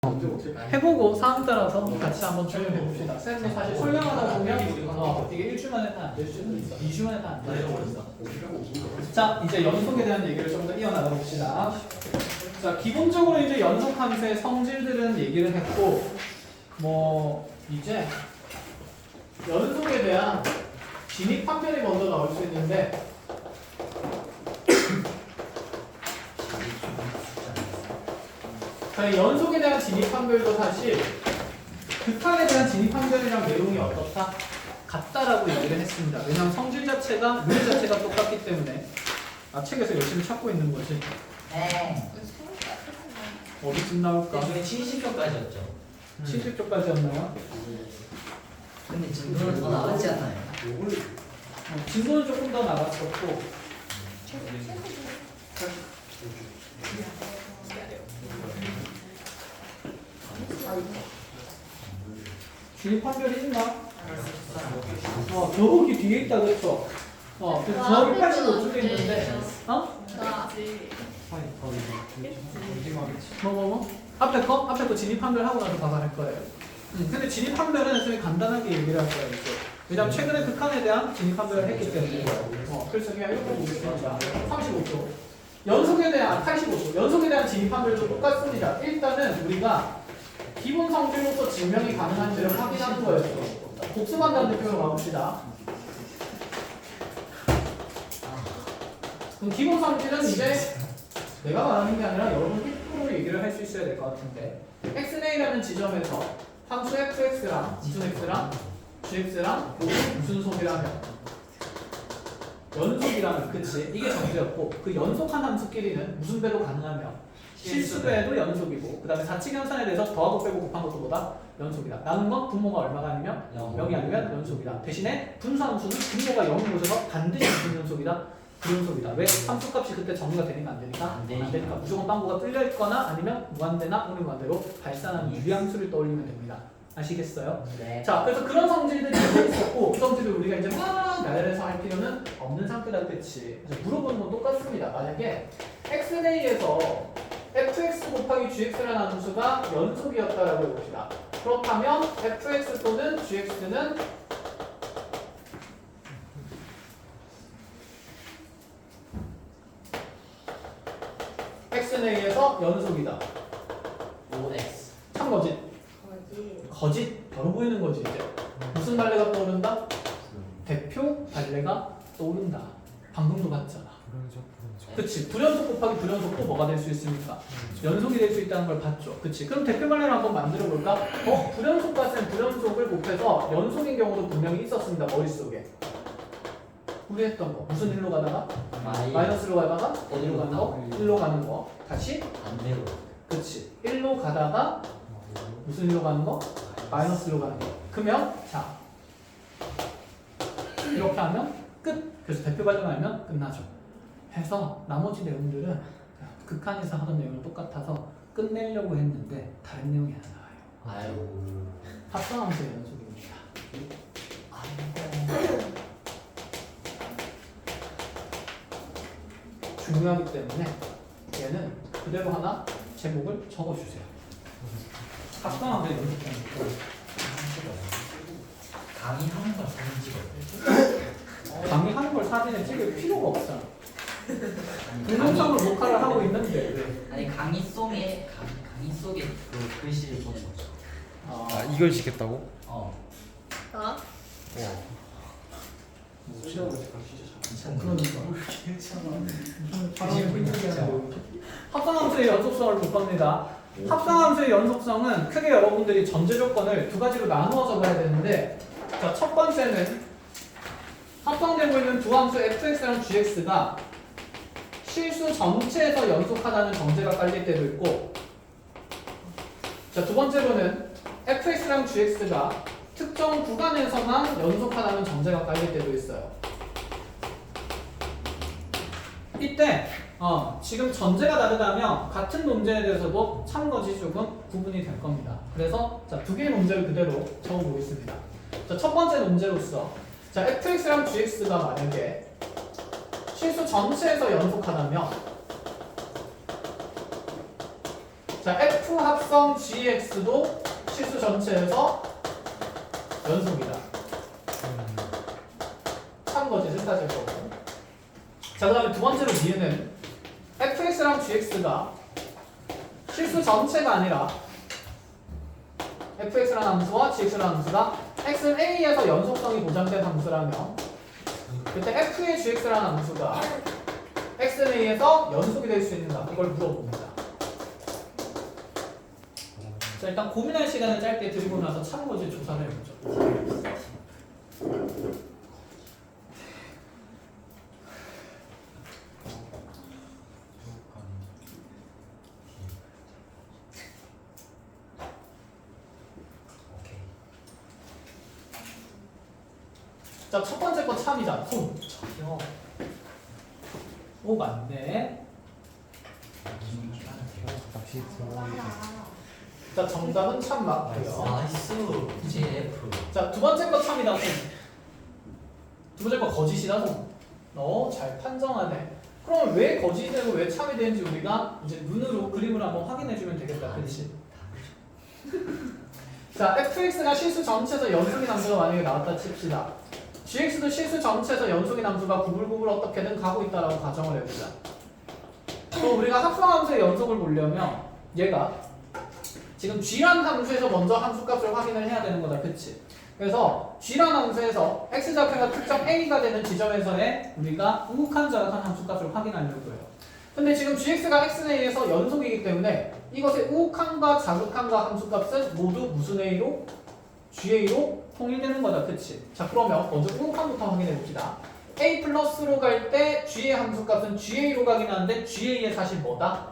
해보고 상황 따라서 같이 한번 적용해 봅시다. 쌤도 사실 설명하다 보면 이게 1주 만에는 안 될 수도 있어. 2주 만에는 안 될 수도 있어. 자, 이제 연속에 대한 얘기를 좀 더 이어나가 봅시다. 자, 기본적으로 이제 연속 함수의 성질들은 얘기를 했고, 이제 연속에 대한 진입 판별이 먼저 나올 수 있는데, 자, 연속에 대한 진입 판별도 사실 극한에 대한 진입 판별이랑 내용이 어떻다? 같다라고 얘기를 했습니다. 왜냐하면 성질 자체가 물 자체가 똑같기 때문에. 책에서 열심히 찾고 있는 거지. 네. 어디쯤 나올까? 저희 70쪽까지였죠. 70쪽까지였나요? 근데 진도는 더 나갔지 않나요? 진도는 조금 더 나갔었고, 진입 판별이 있나? 더욱이 뒤에 있다 그랬어. 그래서 더욱이 85쪽에 있는데, 앞에 거 진입 판별하고 나서 답할 거예요. 근데 진입 판별은 선생님이 간단하게 얘기를 할 거예요. 이제. 왜냐면 최근에 극한에 대한 진입 판별을 했기 때문에. 그래서 그냥 이렇게 보겠습니다. 35초. 연속에 대한 85초. 연속에 대한 진입 판별도 똑같습니다. 일단은 우리가 기본 성질로서 증명이 가능한지를 확인하는 거예요. 복수한다는 표현을 가봅시다. 그럼 기본 성질은 이제 내가 말하는 게 아니라 여러분 100% 얘기를 할 수 있어야 될 것 같은데, xn이라는 지점에서 함수 fx랑 무슨 x랑 gx랑 무슨 속이라면 연속이라면, 그치? 이게 정제였고, 그 연속한 함수끼리는 무슨 배도 가능하며 실수배도 연속이고, 그 다음에 사칙 연산에 대해서 더하고 빼고 곱한 것도 보다 연속이다. 나눈 건 분모가 얼마가 아니면 0이 아니면 연속이다. 대신에 분수함수는 분모가 0인 곳에서 반드시 무슨 연속이다? 불연속이다. 왜? 함수값이 그때 정리가 되니까 안 되니까? 안 되니까. 무조건 빵구가 뚫려 있거나 아니면 무한대나 혹은 무한대로 발산하는 유리함수를 떠올리면 됩니다. 아시겠어요? 네. 자, 그래서 그런 성질들이 있었고, 그 성질을 우리가 이제 막 나열해서 할 필요는 없는 상태다, 그치? 물어보는 건 똑같습니다. 만약에 xn에서 fx 곱하기 gx라는 함수가 연속이었다라고 해봅시다. 그렇다면 fx 또는 gx는 xn에서 연속이다. OX. 참거짓. 거짓. 바로 보이는 거지, 이제. 무슨 발레가 떠오른다? 대표 발레가 떠오른다. 방금도 봤잖아. 그치. 불연속 곱하기 불연속도 뭐가 될 수 있습니까? 연속이 될 수 있다는 걸 봤죠. 그치. 그럼 대표 발레를 한번 만들어 볼까? 불연속과 셈 불연속을 곱해서 연속인 경우도 분명히 있었습니다. 머릿속에. 우리 했던 거. 무슨 일로 가다가? 마이너스로 가다가? 어디로 가는 거? 1로 가는 거. 다시? 반대로. 그치. 1로 가다가 무슨 일로 가는 거? 마이너스로 가는 거. 그러면 자 이렇게 하면 끝. 그래서 대표 발견 알면 끝나죠. 해서 나머지 내용들은 극한에서 하던 내용이랑 똑같아서 끝내려고 했는데 다른 내용이 하나 나와요. 아이고. 합성함수의 연속입니다. 아이고. 중요하기 때문에 얘는 그대로 하나 제목을 적어주세요. 합성함수의 연속입니다. 강의하는 걸 사진 찍어. 강의하는 걸 사진에 찍을 필요가 없잖아. 동영상으로 녹화를 하고 있는데 왜? 아니 강의 속에 그 글씨를 보는 거죠. 이걸 시켰다고? 나? 합성함수의 연속성을 볼 겁니다. 합성함수의 연속성은 크게 여러분들이 전제 조건을 두 가지로 나누어서 봐야 되는데, 자, 첫 번째는 합성되고 있는 두 함수 fx랑 gx가 실수 전체에서 연속하다는 정제가 깔릴 때도 있고, 자, 두 번째로는 fx랑 gx가 특정 구간에서만 연속하다는 정제가 깔릴 때도 있어요. 이때 지금 전제가 다르다면 같은 논제에 대해서도 참거지 조금 구분이 될 겁니다. 그래서 자, 두 개의 논제를 그대로 적어보겠습니다. 자, 첫 번째 논제로서 자, fx랑 gx가 만약에 실수 전체에서 연속하다면 자, F 합성 GX도 실수 전체에서 연속이다. 참거짓을 따질 거고. 자, 그 다음에 두 번째로 니은은 fx랑 gx가 실수 전체가 아니라 fx라는 함수와 gx라는 함수가 x는 a에서 연속성이 보장된 함수라면 그때 f의 gx라는 함수가 x는 a에서 연속이 될 수 있는가 이걸 물어봅니다. 자, 일단 고민할 시간을 짧게 드리고 나서 참고질 조사를 해보죠. 자, 첫 번째 거 참이다. 손. 저기요. 오, 맞네. 낚시 들어가기. 자, 정답은 참 맞고요. 나이스. GF. 자, 두 번째 거 참이다. 손. 두 번째 거 거짓이다. 손. 잘 판정하네. 그럼 왜 거짓이 되고 왜 참이 되는지 우리가 이제 눈으로 그림을 한번 확인해 주면 되겠다. 그렇지? 자, fx가 실수 전체에서 연속인 함수가 만약에 나왔다 칩시다. gx도 실수 전체에서 연속인 함수가 구불구불 어떻게든 가고 있다라고 가정을 해보자. 또 우리가 합성함수의 연속을 보려면 얘가 지금 g라는 함수에서 먼저 함수값을 확인을 해야 되는 거다. 그치? 그래서 g라는 함수에서 x좌표가 특정 a가 되는 지점에서의 우리가 우극한 자극한 함수값을 확인하려고요. 근데 지금 gx가 x는 a에서 연속이기 때문에 이것의 우극한과 자극한과 함수값은 모두 무슨 a로? GA로 통일되는 거다. 그치? 자, 그러면 먼저 우극한부터 확인해 봅시다. A 플러스로 갈 때 G의 함수값은 GA로 가긴 하는데 GA의 사실 뭐다?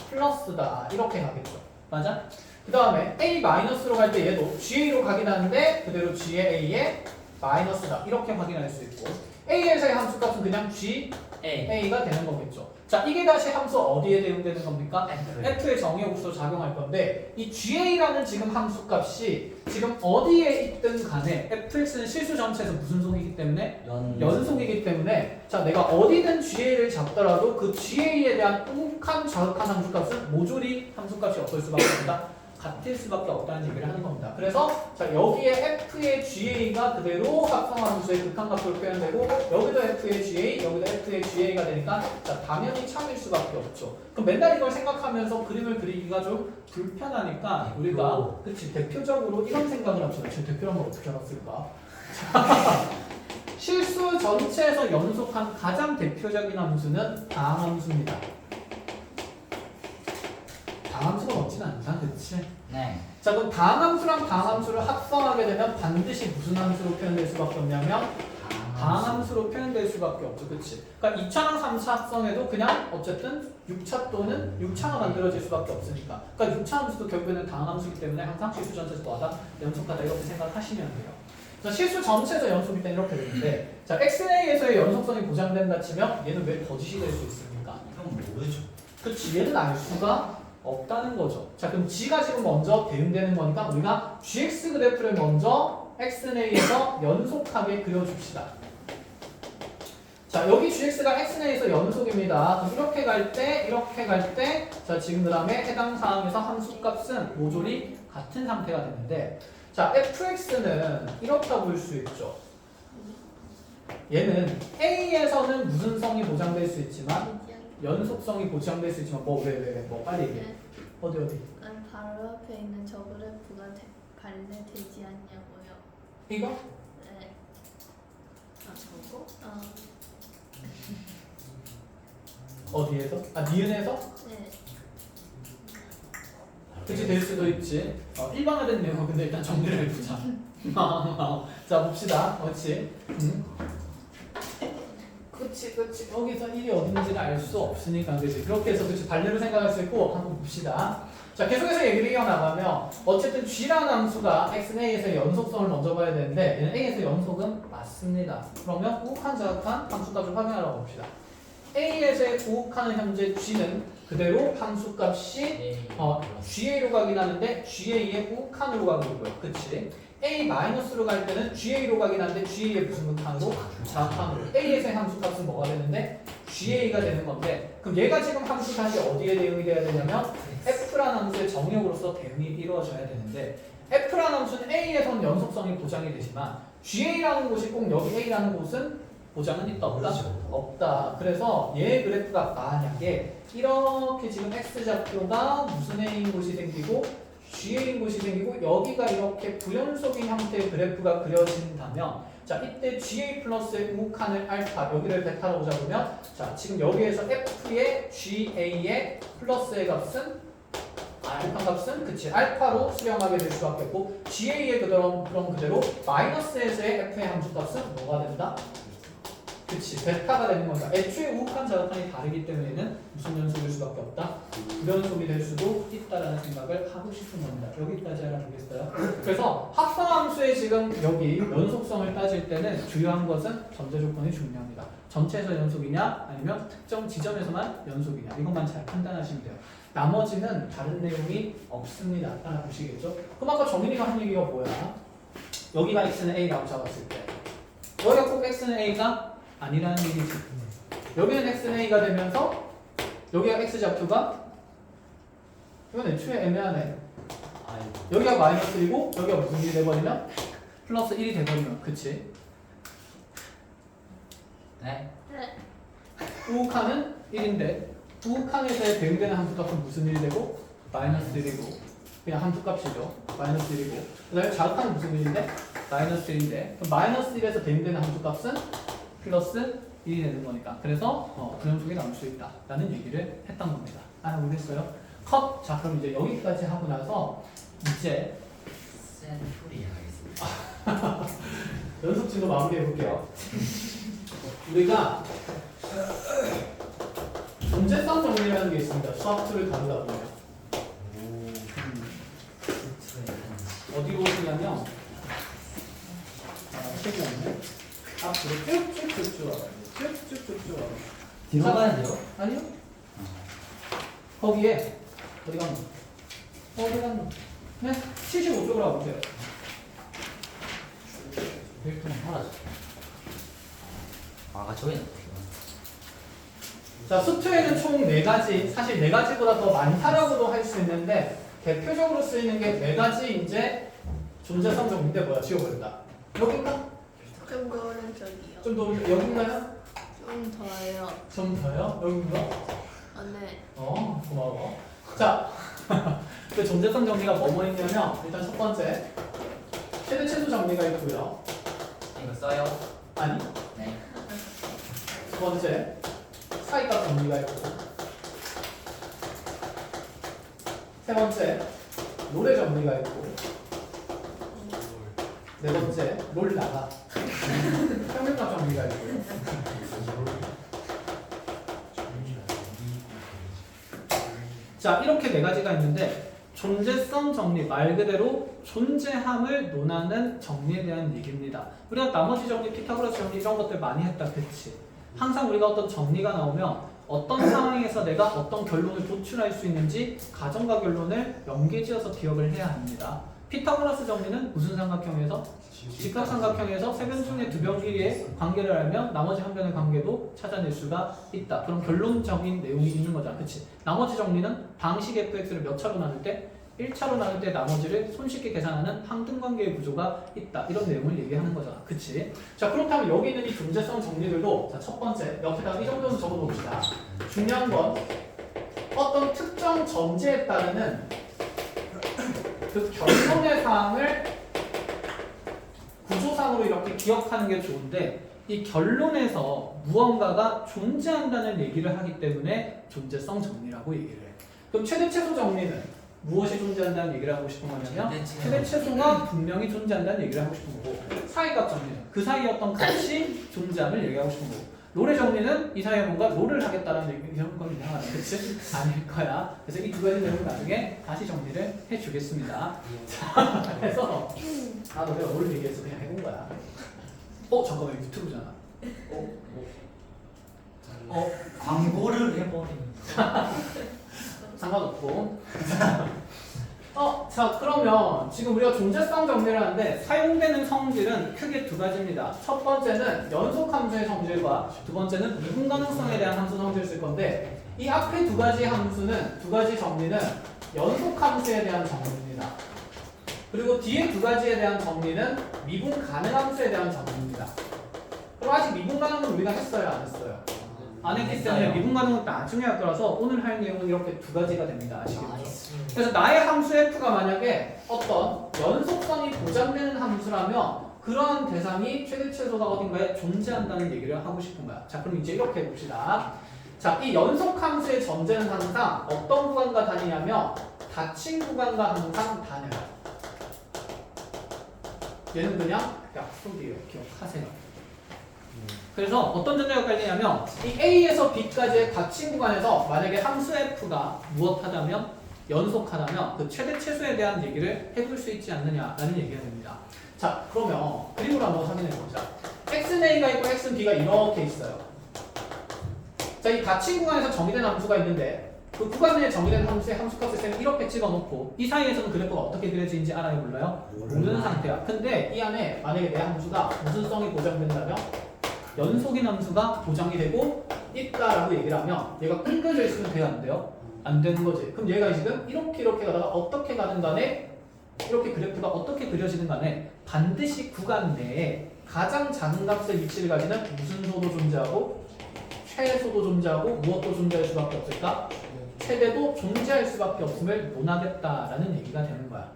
플러스다. 이렇게 가겠죠. 맞아? 그 다음에 A 마이너스로 갈 때 얘도 GA로 가긴 하는데 그대로 G의 A의 마이너스다. 이렇게 확인할 수 있고 A에서의 함수값은 그냥 GA가 되는 거겠죠. 자, 이게 다시 함수 어디에 대응되는 겁니까? F의 정의역수로 작용할 건데 이 GA라는 지금 함수값이 지금 어디에 있든 간에 fx는 실수 전체에서 무슨 속이기 때문에? 연속이기 때문에 자, 내가 어디든 GA를 잡더라도 그 GA에 대한 우극한 자극한 함수값은 모조리 함수값이 어떨 수밖에 없다? 같을 수밖에 없다는 얘기를 하는 겁니다. 그래서 자, 여기에 f의 GA가 그대로 합성함수의 극한값으로 표현되고 여기도 f의 GA, 여기도 f의 GA가 되니까 자, 당연히 참일 수밖에 없죠. 그럼 맨날 이걸 생각하면서 그림을 그리기가 좀 불편하니까 우리가 그치 대표적으로 이런 생각을 합시다. 지금 대표란 걸 어떻게 알았을까? 실수 전체에서 연속한 가장 대표적인 함수는 다항함수입니다. 다항함수가 없지는 않다, 그치? 네. 자, 그럼 다항함수랑 다항함수를 합성하게 되면 반드시 무슨 함수로 표현될 수밖에 없냐면 다항함수로 표현될 수밖에 없죠, 그치? 그러니까 2차랑 3차 합성해도 그냥 어쨌든 6차 또는 6차가 만들어질 수밖에 없으니까. 그러니까 6차 함수도 결국에는 다항함수이기 때문에 항상 실수 전체에서 뭐하다? 연속하다 이렇게 생각하시면 돼요. 자, 실수 전체에서 연속일 땐 이렇게 되는데 자, xnA에서의 연속성이 보장된다 치면 얘는 왜 거짓이 될 수 있습니까? 이건 뭐죠? 그치, 얘는 알 수가 없다는 거죠. 자, 그럼 g가 지금 먼저 대응되는 거니까 우리가 gx 그래프를 먼저 xnA에서 연속하게 그려줍시다. 자, 여기 gx가 xnA에서 연속입니다. 그럼 이렇게 갈 때, 자, 지금 그 다음에 해당 사항에서 함수값은 모조리 같은 상태가 되는데, 자, fx는 이렇다고 볼 수 있죠. 얘는 a에서는 무슨 성이 보장될 수 있지만 연속성이 보장될 수 있지만 뭐 빨리 얘기해. 네. 어디 아니, 바로 앞에 있는 저 그래프가 발매되지 않냐고요. 이거? 네. 아 저거? 어디에서? 아, 니은에서? 네. 그치, 될 수도 있지. 일반화된 내용 근데 일단 정리를 해보자. 자, 봅시다. 그렇지. 그치. 여기서 1이 어딘지를 알 수 없으니까, 그치. 그렇게 해서, 그치. 발레로 생각할 수 있고, 한번 봅시다. 자, 계속해서 얘기를 이어나가면, 어쨌든 G라는 함수가 X는 A에서의 연속성을 먼저 봐야 되는데, 얘는 A에서 연속은 맞습니다. 그러면 우극한 자극한 함수값을 확인하라고 봅시다. A에서의 우극하는 현재 G는 그대로 함수값이 GA로 가긴 하는데, GA의 우극한으로 가고 있고요. 그치? A-로 갈 때는 GA로 가긴 한데 GA의 무슨 극한으로? 자극한으로. A에서의 함수값은 뭐가 되는데? GA가 되는 건데 그럼 얘가 지금 함수 다시 어디에 대응이 돼야 되냐면 F라는 함수의 정의역으로서 대응이 이루어져야 되는데 F라는 함수는 A에선 연속성이 보장이 되지만 GA라는 곳이 꼭 여기 A라는 곳은 보장은 있다 없다? 없다. 그래서 얘 그래프가 만약에 이렇게 지금 X좌표가 무슨 A인 곳이 생기고 GA인 곳이 생기고 여기가 이렇게 부연속인 형태의 그래프가 그려진다면 자 이때 GA 플러스의 우칸을 알파 여기를 베타라고 잡으면 자 지금 여기에서 F의 GA의 플러스의 값은 알파 값은 그치 알파로 수렴하게 될 수밖에 없고 GA의 그런 그대로 마이너스에서의 F의 함수 값은 뭐가 된다? 그치 베타가 되는 거니까 애초에 우칸 자극한이 다르기 때문에는 무슨 연속일 수밖에 없다? 불연속이 될 수도 있다라는 생각을 하고 싶은 겁니다. 여기까지 알아보겠어요? 그래서 합성함수의 지금 여기 연속성을 따질 때는 주요한 것은 전제 조건이 중요합니다. 전체에서 연속이냐 아니면 특정 지점에서만 연속이냐 이것만 잘 판단하시면 돼요. 나머지는 다른 내용이 없습니다. 알아보시겠죠? 그럼 아까 정민이가 한 얘기가 뭐야? 여기가 x는 a라고 잡았을 때 여기가 꼭 x는 a가 아니라는 얘기지. 여기는 x는 a가 되면서 여기가 x좌표가 이건 애초에 애매하네. 여기가 마이너스 1이고 여기가 무슨 일이 돼버리면 플러스 1이 돼버리면 그치? 네. 우칸은 1인데 우칸에서의 대응되는 함수값은 무슨 일이 되고? 마이너스 1이고 그냥 함수값이죠. 마이너스 1이고 그 다음에 자극하는 무슨 일인데? 마이너스 1인데 그럼 마이너스 1에서 대응되는 함수값은 플러스 1이 되는 거니까 그래서 불연속이 나올 수 있다 라는 얘기를 했던 겁니다. 알아보겠어요? 컷! 자 그럼 이제 여기까지 하고 나서 이제 센 풀이 하겠습니다. 연습진도 마무리해 볼게요. 우리가 존재성 정리라는 게 있습니다. 수학 툴을 다루다 보면 어디로 오시냐면 책이 없네. 앞으로 쭉쭉쭉쭉 와요. 쭉쭉쭉쭉 와요. 뒤로 가야 돼요? 아니요. 거기에 어디 갔노? 어디 갔노? 네, 75쪽으로 와보세요. 일단 하나죠. 저기는 자, 수투에는 총 4가지, 사실 4가지보다 더 많다라고도 할 수 있는데 대표적으로 쓰이는 게 4가지 이제 존재성 정리인데 뭐야? 지워버린다. 여긴가? 좀 더 오른쪽이요. 좀 더 여긴가요? 좀 더요. 좀 더요? 여긴가? 네. 고마워. 자, 그 존재성 정리가 뭐뭐 있냐면 일단 첫 번째 최대 최소 정리가 있고요. 이거 써요? 아니, 네. 두 번째 사이값 정리가 있고 세 번째 노래 정리가 있고 네 번째 롤 나가 평균값 정리가 있고요. 자, 이렇게 4가지가 있는데 존재성 정리, 말 그대로 존재함을 논하는 정리에 대한 얘기입니다. 우리가 나머지 정리, 피타고라스 정리 이런 것들 많이 했다, 그치? 항상 우리가 어떤 정리가 나오면 어떤 상황에서 내가 어떤 결론을 도출할 수 있는지 가정과 결론을 연계지어서 기억을 해야 합니다. 피타고라스 정리는 무슨 삼각형에서? 직각삼각형에서 세 변 중에 2변 길이의 관계를 알면 나머지 한 변의 관계도 찾아낼 수가 있다. 그런 결론적인 내용이 있는 거잖아. 그치? 나머지 정리는 방식 fx를 몇 차로 나눌 때? 1차로 나눌 때 나머지를 손쉽게 계산하는 항등관계의 구조가 있다. 이런 내용을 얘기하는 거잖아. 그치? 자, 그렇다면 여기 있는 이 존재성 정리들도 자, 첫 번째, 옆에다가 이 정도는 적어봅시다. 중요한 건 어떤 특정 전제에 따르는 그 결론의 사항을 구조상으로 이렇게 기억하는 게 좋은데 이 결론에서 무언가가 존재한다는 얘기를 하기 때문에 존재성 정리라고 얘기를 해. 그럼 최대 최소 정리는 무엇이 존재한다는 얘기를 하고 싶은 거냐면 최대 최소가 분명히 존재한다는 얘기를 하고 싶은 거고 사이값 정리는 그 사이에 어떤 값이 존재함을 얘기하고 싶은 거고 롤의 정리는 이 사이에 뭔가 롤을 하겠다라는 얘기 이런 건 이상하다. 그치? 아닐 거야. 그래서 이 2가지 내용을 나중에 다시 정리를 해주겠습니다. 자, 그래서 내가 롤 얘기해서 그냥 해본 거야. 잠깐만 유튜브잖아. 광고를 해버리는. 상관없고. 자, 그러면 지금 우리가 존재성 정리를 하는데 사용되는 성질은 크게 2가지입니다. 첫 번째는 연속 함수의 성질과 두 번째는 미분 가능성에 대한 함수 성질을 쓸 건데 이 앞에 두 가지 함수는 두 가지 정리는 연속 함수에 대한 정리입니다. 그리고 뒤에 두 가지에 대한 정리는 미분 가능 함수에 대한 정리입니다. 그럼 아직 미분 가능은 우리가 했어요, 안 했어요? 안 했기 때문에 미분 가능은 나중에 할 거라서 오늘 할 내용은 이렇게 두 가지가 됩니다. 아시겠죠? 그래서 나의 함수 f가 만약에 어떤 연속성이 보장되는 함수라면 그러한 대상이 최대 최소가 어딘가에 존재한다는 얘기를 하고 싶은 거야. 자, 그럼 이제 이렇게 해봅시다. 자, 이 연속 함수의 전제는 항상 어떤 구간과 다니냐면 닫힌 구간과 항상 다녀요. 얘는 그냥 약속이에요. 기억하세요. 그래서 어떤 전제가 깔리냐면 이 A에서 B까지의 닫힌 구간에서 만약에 함수 F가 무엇하다면 연속하다면 그 최대 최소에 대한 얘기를 해볼 수 있지 않느냐라는 얘기가 됩니다. 자, 그러면 그림으로 한번 확인해 보자. x는 a가 있고 x는 b가 이렇게 있어요. 자, 이 닫힌 구간에서 정의된 함수가 있는데 그 구간 내에 정의된 함수의 함수값을 쌤이 이렇게 찍어놓고 이 사이에서는 그래프가 어떻게 그려지는지 알아요, 몰라요? 모르는 상태야. 근데 이 안에 만약에 내 함수가 무슨 성이 보장된다면 연속인 함수가 보장이 되고 있다라고 얘기를 하면 얘가 끊겨져 있으면 돼요, 안 돼요? 안 되는 거지. 그럼 얘가 지금 이렇게 가다가 어떻게 가든 간에 이렇게 그래프가 어떻게 그려지는 간에 반드시 구간 내에 가장 작은 값의 위치를 가지는 무슨 소도 존재하고 최소도 존재하고 무엇도 존재할 수밖에 없을까? 최대도 존재할 수밖에 없음을 논하겠다라는 얘기가 되는 거야.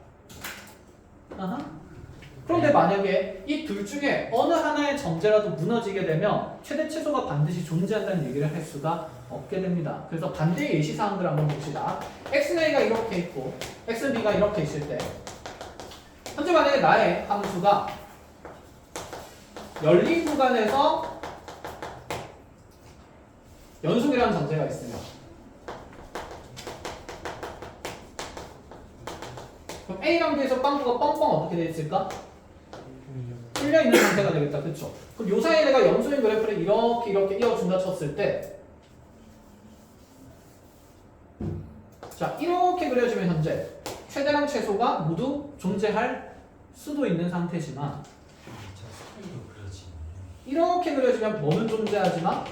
아하. 그런데 만약에 이 둘 중에 어느 하나의 정제라도 무너지게 되면 최대 최소가 반드시 존재한다는 얘기를 할 수가 없게 됩니다. 그래서 반대의 예시사항들 한번 봅시다. x는 a가 이렇게 있고 x는 b가 이렇게 있을 때 현재 만약에 나의 함수가 열린 구간에서 연속이라는 전제가 있으면 그럼 A랑 B에서 빵꾸가 뻥뻥 어떻게 되어 있을까? 뚫려 있는 상태가 되겠다. 그쵸? 그럼 요 사이에 내가 염소인 그래프를 이렇게 이어준다 쳤을 때 자, 이렇게 그려지면 현재 최대랑 최소가 모두 존재할 수도 있는 상태지만 이렇게 그려지면 뭐는 존재하지만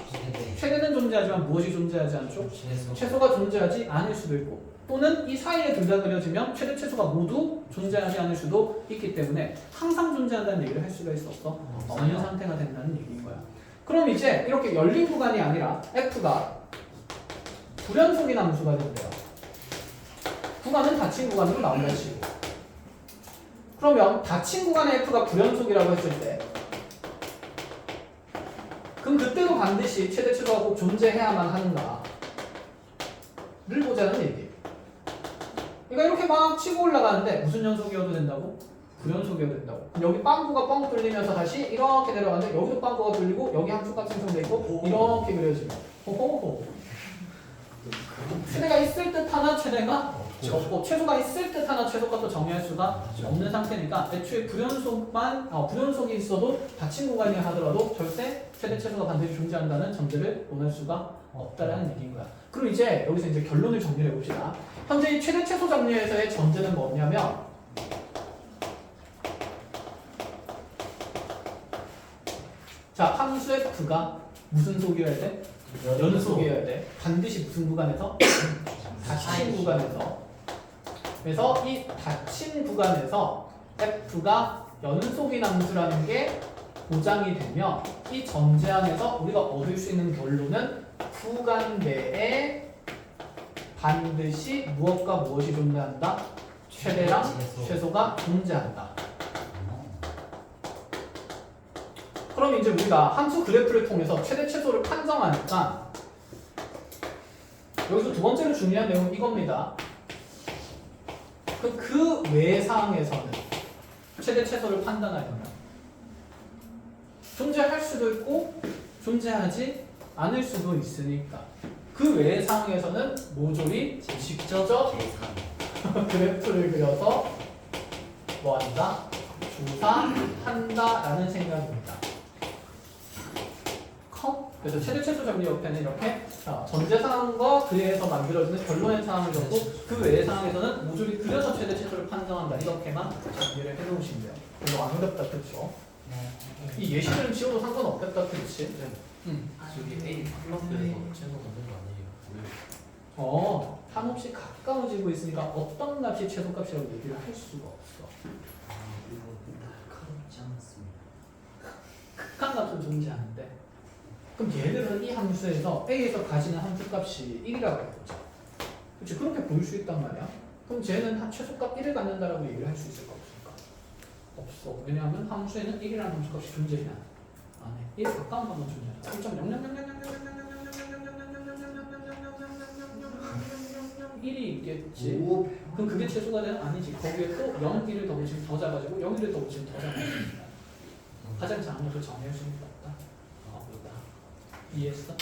최대는 존재하지만 무엇이 존재하지 않죠? 최소가 존재하지 않을 수도 있고 또는 이 사이에 둘 다 그려지면 최대 최소가 모두 존재하지 않을 수도 있기 때문에 항상 존재한다는 얘기를 할 수가 있었어. 없는 상태가 된다는 얘기인 거야. 그럼 이제 이렇게 열린 구간이 아니라 f가 불연속인 함수가 된대요. 구간은 닫힌 구간으로 나온다 치고 그러면 닫힌 구간의 f가 불연속이라고 했을 때 그럼 그때도 반드시 최대 최소가 꼭 존재해야만 하는가를 보자는 얘기. 그러니까 이렇게 막 치고 올라가는데 무슨 연속이어도 된다고? 불연속이어도 된다고. 그럼 여기 빵꾸가 뻥 뚫리면서 다시 이렇게 내려가는데 여기도 빵꾸가 뚫리고 여기 함수값 생성돼 있고 이렇게 그려지면 호호호. 최대가 있을 듯 하나 최대가 없고 최소가 있을 듯 하나 최소값도 정의할 수가 없는 상태니까 애초에 불연속이 있어도 닫힌 구간이 하더라도 절대 최대 최소가 반드시 존재한다는 전제를 논할 수가 없다라는 얘기인 거야. 그럼 이제 여기서 이제 결론을 정리해 봅시다. 현재 이 최대 최소 정리에서의 전제는 뭐냐면 자, 함수 f가 무슨 속이어야 돼? 연속이어야 돼. 반드시 무슨 구간에서? 닫힌 구간에서. 그래서 이 닫힌 구간에서 f가 연속인 함수라는 게 보장이 되면 이 전제 안에서 우리가 얻을 수 있는 결론은 구간 내에 반드시 무엇과 무엇이 존재한다? 최대랑 최소가 존재한다. 그럼 이제 우리가 함수 그래프를 통해서 최대 최소를 판정하니까 여기서 두 번째로 중요한 내용은 이겁니다. 그 외의 상황에서는 최대 최소를 판단하려면 존재할 수도 있고 존재하지 않을 수도 있으니까 그 외의 상황에서는 모조리 직접 그래프를 그려서 뭐한다? 조사한다라는 생각입니다. 그래서 최대 최소 정리 옆에는 이렇게 전제 상황과 그에서 만들어지는 결론의 상황을 적고 그 외의 상황에서는 모조리 그려서 최대 최소를 판정한다. 이렇게만 정리를 해놓으시면 돼요. 별로 안 어렵다, 그렇죠? 이 예시를 지어도 상관없겠다, 그렇지? 저기 A 플러스에서 최소 받는 거 아니에요? 한없이 가까워지고 있으니까 어떤 값이 최소값이라고 얘기를 할 수가 없어. 이거 날카롭지 않았습니다. 극한 값은 존재하는데 그럼 얘들은 이 함수에서 A에서 가지는 함수값이 1이라고 해보자. 그렇지, 그렇게 보일 수 있단 말이야. 그럼 쟤는 최소값 1을 갖는다라고 얘기를 할 수 있을까 없을까? 없어. 왜냐하면 함수에는 1이라는 함수값이 존재해야 안 해. 1에 가까운 값만 존재하잖아. 1이 있겠지. 오. 그럼 그게 최소가 되는? 아니지. 거기에 또 0, 1을 더 붙이면 더 작아지고 0, 1을 더 붙이면 더 작아집니다. 가장 작은 것을 정의할 수는 없다. 보다. 이해했어?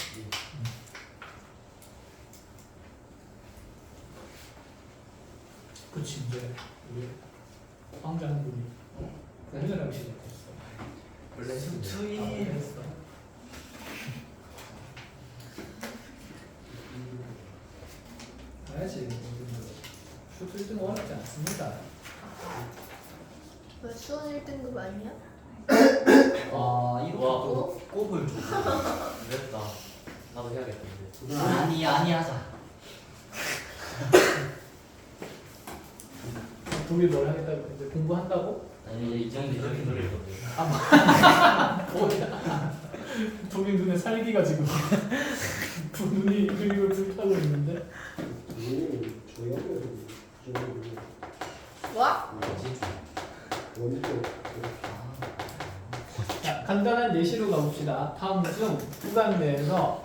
그치, 이제 우리 황자는 분이 고민을 하기 시작했어. 원래 수투이. 했어. 알지? 슈트 1등 어렵지 않습니다. 왜 수원 1등급 아니야? 이거 또 꼽을 줘. 어렵다. 나도 해야겠던데. 아니 하자. 독일 뭘 하겠다고 이제 공부한다고? 아니 이제 이정도 이렇게 노래 있거든. 뭐야? 독일 눈에 살기가 지금 눈이 그리고 불타고 있는데. 저희 학교에서 와? 원주 자, 간단한 예시로 가봅시다. 다음 중 구간 내에서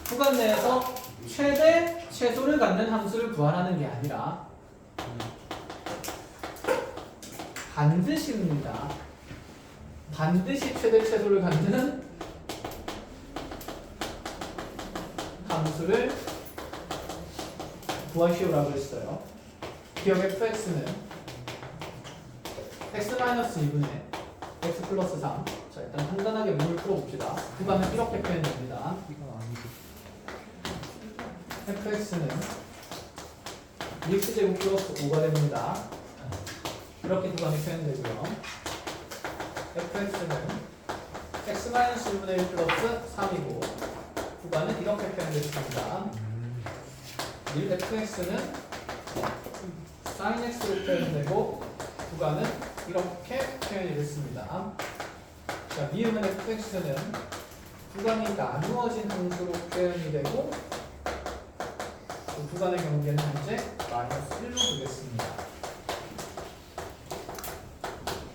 구간 내에서 최대 최소를 갖는 함수를 구하라는 게 아니라 반드시입니다. 반드시 최대 최소를 갖는 함수를 구하시오라고 했어요. 기억 fx는 x-2분의 x 플러스 3. 자, 일단 간단하게 문을 풀어봅시다. 구간은 이렇게 표현됩니다. fx는 x제곱 플러스 5가 됩니다. 이렇게 구간이 표현되고요. fx는 x-1분의 1 플러스 3이고 구간은 이렇게 표현됐습니다. fx는 sin x로 표현되고 구간은 이렇게 표현이 됐습니다. 자, 미음은 fx는 구간이 나누어진 함수로 표현이 되고 그 구간의 경계는 현재 -1로 두겠습니다.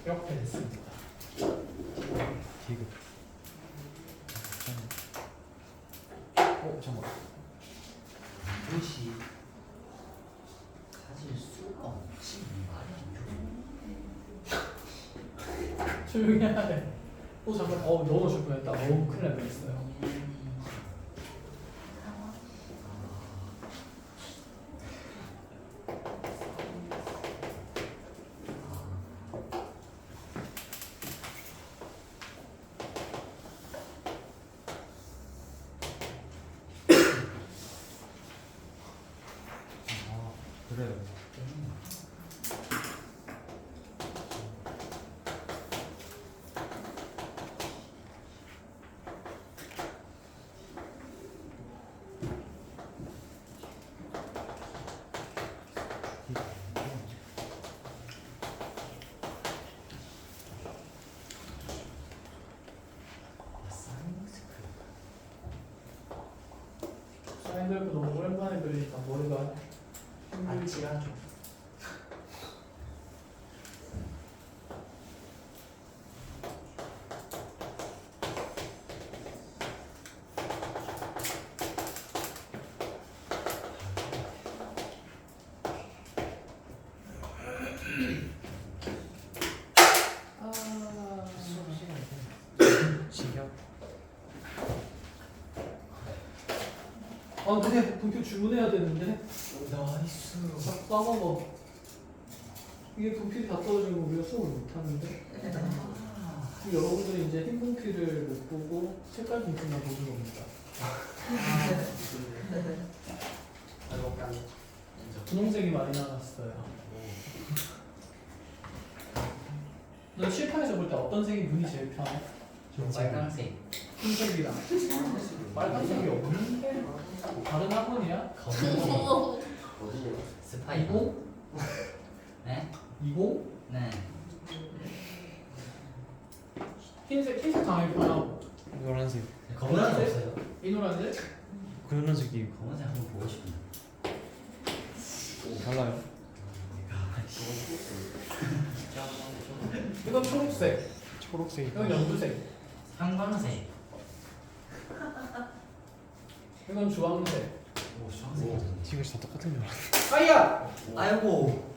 이렇게 됐습니다. 디귿. 잠깐만. 이것이 가질 수가 없지 말이야. 조용히 해야 돼. 잠깐, 넣어놓으실 뻔했다. 너무 큰일 날 뻔했어요. 그래. 사인들도 너무 오랜만에 그리니까 머리가 아찔하죠. 신기하다. 근데 본격 주문해야 되는데. 나이스. 까먹어. 이게 분필이 다 떨어지고 우리가 수업을 못하는데. 여러분들이 이제 흰 분필을 못 보고 색깔 분필만 보는 겁니다. 분홍색이 많이 나왔어요. 너 칠판에서 볼 때 어떤 색이 눈이 제일 편해? 빨강색. 흰색이랑 빨간색이 없는데 다른 학원이야? 검은색. 어디냐? 스파이더. 네? 20? 네. 흰색 당연히 보라고. 노란색. 검은색 없어요. 이 노란색? 그 노란색이 검은색 한번 보고 싶은데. 달라요. 이건 초록색. 초록색. 이건 연두색. 형광색. 이건 주황색. 오, 주황색. 지금 다 똑같은 줄 알았어. 아이야! 아이고.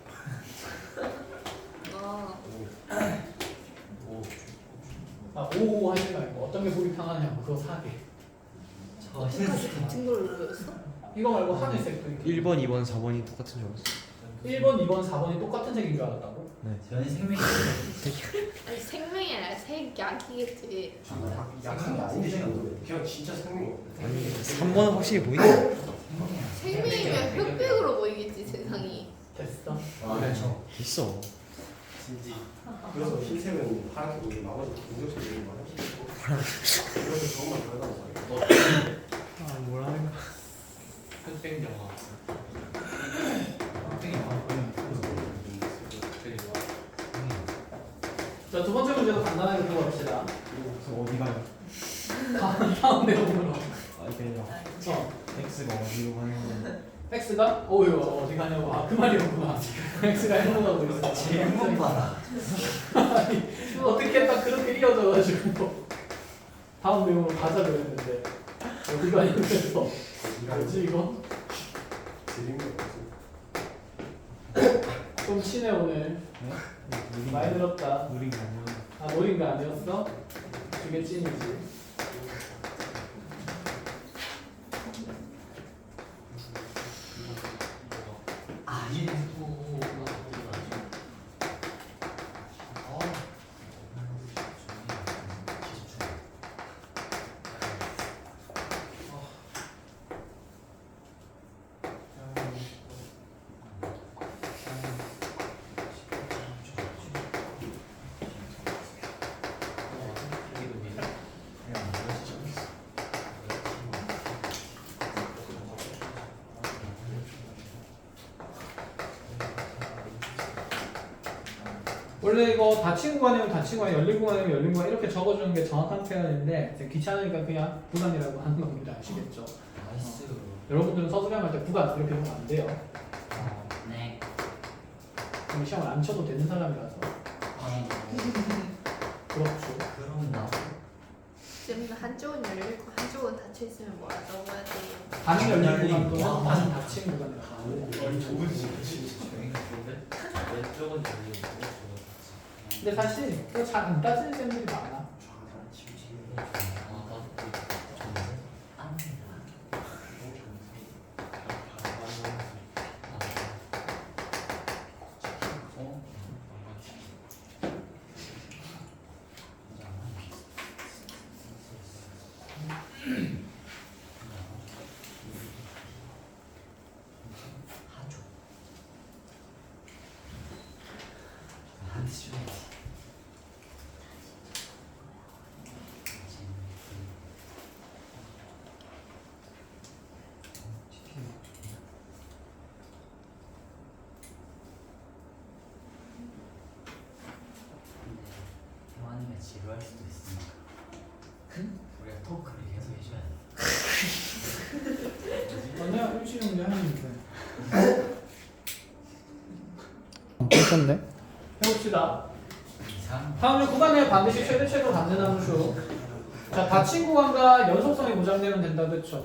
아, 오오 하지 말고 어떤 게 보기 편하냐고 그거 사게. 저 어디까지 흰색. 같은 걸로 넣었어? 이거 말고 하늘색도 있고. 1번, 2번, 4번이 똑같은 줄 알았어. 1번, 2번, 4번이 똑같은 색인 줄 알았다고? 저는 생명이. 아니 생명이 아니라 색약이겠지. 약한 아닌데 지금 그냥 진짜 생명이 없대. 아니 3번은 확실히 보이네. 생명이면 흑백으로 보이겠지 세상이. 됐어. 그렇죠. 있어. 진지. 그래서 흰색은 파랗게 보이고 나머지 공격색이 많아. 그래서 정말 다르다고 말이야. 아 뭐라 하는 거야. 흑백 영화. 자, 두 번째 문제도 간단하게 풀어봅시다. 그래서 어디 가요? 다음 내용으로. 아 이게 아니라 어, X가 어디로 가는 거. X가? 오유 어디 가냐고. 아, 그 말이었구나. X가 행동하고 있어. 질문 봐라. 어떻게 딱 그렇게 이어져가지고 다음 내용으로 가자 그랬는데 어디가 이래서 뭐지 이거? 드림이 좀 치네 오늘. 많이 들었다. 누린 게 아니야. 아, 노린 거 아니었어? 그게 찐이지. 아, 예. 원래 이거 닫힌 구간이면 닫힌 구간, 열린 구간이면 열린 구간 이렇게 적어주는 게 정확한 표현인데 이제 귀찮으니까 그냥 구간이라고 하는 겁니다. 아시겠죠? 나이스. 여러분들은 서술형 할 때 구간 이렇게 하면 안 돼요. 네. 그럼 시험을 안 쳐도 되는 사람이라서. 그렇죠. 그럼 나. 지금 한쪽은 열리고 한쪽은 닫혀 있으면 뭐라고 해야 돼요? 반은 열린 열린 구간 또는 구간. 반은 닫힌 구간이라고 하는 거예요. 왼쪽은 열리고 근데 사실 그거 잘 안 따지는 쌤들이 많아. 아니면 지루할 수도 있으니까. 우리가 토크를 계속 해줘야 돼. 아니야, 일시 문제 하는데. 괜찮네. 해봅시다. 이상. 다음에 구간 내에 반드시 최대치로 갖는 함수. 자, 닫힌 구간과 연속성이 보장되면 된다고 했죠.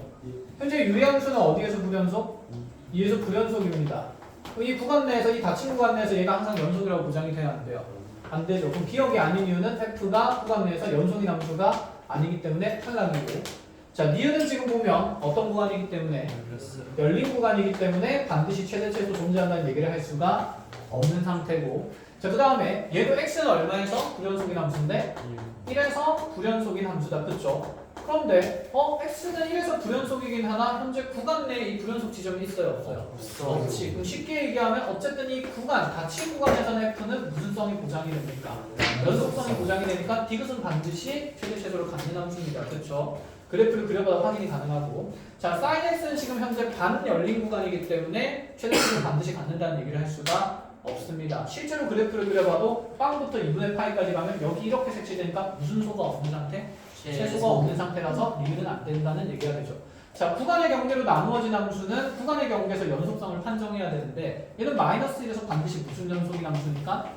현재 유리함수는 어디에서 불연속? 2에서 불연속입니다. 이 구간 내에서, 이 닫힌 구간 내에서 얘가 항상 연속이라고 보장이 돼야 안 돼요. 안 되죠. 그럼 기억이 아닌 이유는 F가 구간 내에서 연속인 함수가 아니기 때문에 탈락이고. 자, 니은은 지금 보면 어떤 구간이기 때문에 열린 구간이기 때문에 반드시 최대치에서 존재한다는 얘기를 할 수가 없는 상태고. 자, 그 다음에 얘도 x는 얼마에서 불연속인 함수인데 1에서 불연속인 함수다. 그쵸? 그런데 x는 1에서 불연속이긴 하나 현재 구간 내에 이 불연속 지점이 있어요 없어요? 없지. 그럼 쉽게 얘기하면 어쨌든 이 구간 닫힌 구간에서는 f는 무슨 성이 보장이 됩니까? 연속성이 보장이 되니까 디귿은 반드시 최대 최소를 갖는 함수입니다. 그렇죠? 그래프를 그려봐도 확인이 가능하고 자 sin x는 지금 현재 반 열린 구간이기 때문에 최대 최소를 반드시 갖는다는 얘기를 할 수가 없습니다. 실제로 그래프를 그려봐도 빵부터 2분의 파이까지 가면 여기 이렇게 색칠되니까 무슨 소가 없는 상태? 최소가 없는 상태라서 리을은 안 된다는 얘기가 되죠. 자, 구간의 경계로 나누어진 함수는 구간의 경계에서 연속성을 판정해야 되는데 얘는 마이너스 1에서 반드시 무슨 연속인 함수니까?